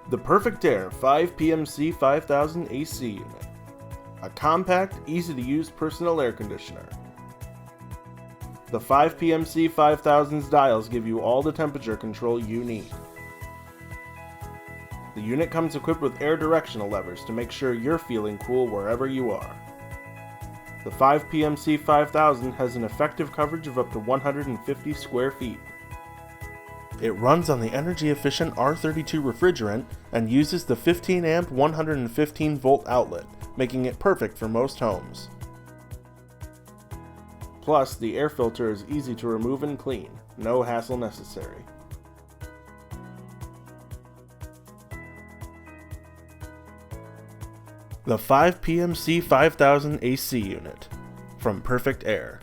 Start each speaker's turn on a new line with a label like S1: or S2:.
S1: The Perfect Aire 5PMC5000 AC unit. A compact, easy-to-use personal air conditioner. The 5PMC5000's dials give you all the temperature control you need. The unit comes equipped with air directional levers to make sure you're feeling cool wherever you are. The 5PMC5000 has an effective coverage of up to 150 square feet. It runs on the energy-efficient R32 refrigerant and uses the 15-amp 115-volt outlet, making it perfect for most homes. Plus, the air filter is easy to remove and clean, no hassle necessary. The 5PMC5000 AC unit from Perfect Aire.